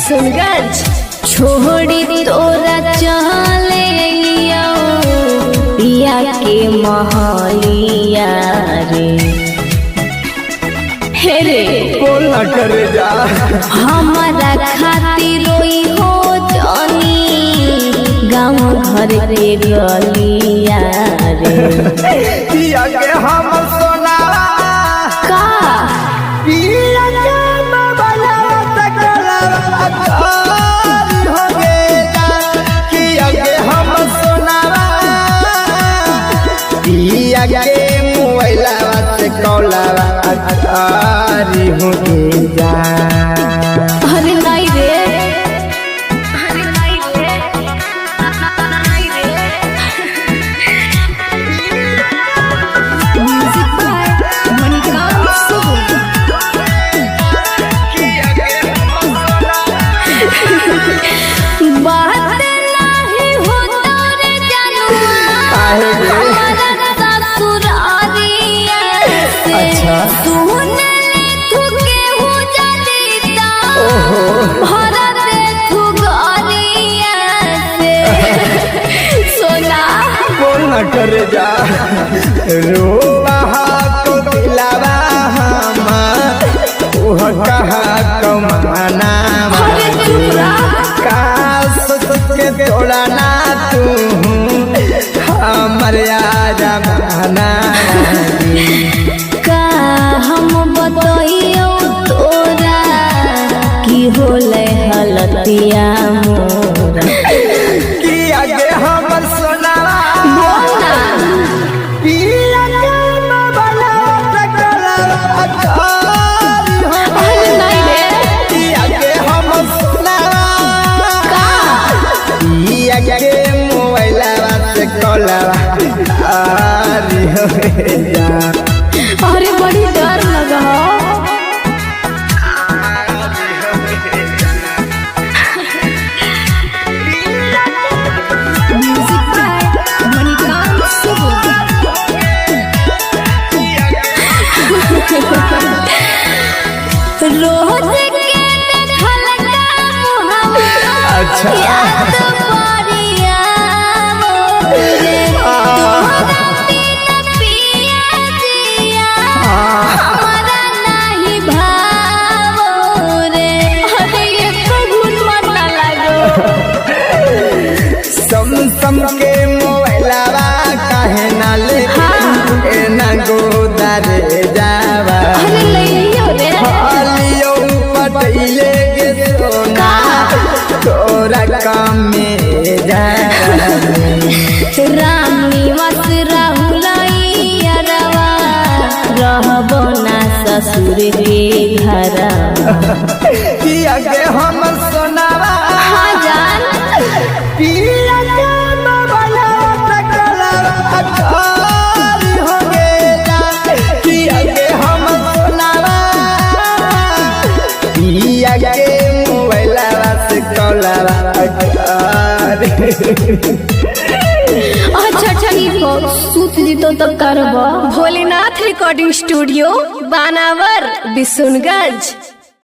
बिशुनगंज छोड़ी तोरा चले पिया के महलिया रे हे रे बोल ना करे जा हमारा खातिर रोई हो जानी गाँव घर के गलिया रे पिया के हम सोना का पिया के बाबला तकला अकारी हो गेला पिया के हम सोना पिया के मोबाइला से कौला अकारी हो गेला। अरे नहीं रे म्यूजिक बाय मणिकांत सुगम बात नहीं होता रे जानुआ हमारा ससुरारिया से अच्छा। तूने तू केहू जदीता भरा दे तू गरिया से सोना बोल ना करे जा रोवा को दिलावा हम ओह कहा कमाना अरे चुप रह काश के तोड़ा ना तू हमर याद बहाना का हम बतइयो तोरा की होले हलतिया मोरा कि आगे हमर सोनावा बोलना पिया के बाबला तकला अकारी हो अरे नहीं रे कि आगे हमर सोनावा पिया के मोबाइला से कॉलवा अकारी हो जा। अरे बड़ी डर लगा म्यूजिक बाय मणिकांत सुगम रोज के देखल का मुहावा अच्छा। याद पड़िया मोरे तोहरा बिना पिया जिया हमारा नहीं भावो रे अरे ये फगुन मन ना लागो सम के मोबाइलवा काहे ना ले ए ना गोदारे जावा अरे लइयो रे हालियो पटइले के सोना तोरा काम में जा राम निवास राहुलैया रवा रहबो ना ससुर के घर पिया के हम सोनावा हाँ जान पिया के बाबला तकला अकारी हो गेला पिया के हम सोनावा पिया के मोबाइला से कॉलवा अकारी अच्छा ठीक हो सूत जीतो तो करबो भोलेनाथ रिकॉर्डिंग स्टूडियो बानावर बिशुनगंज।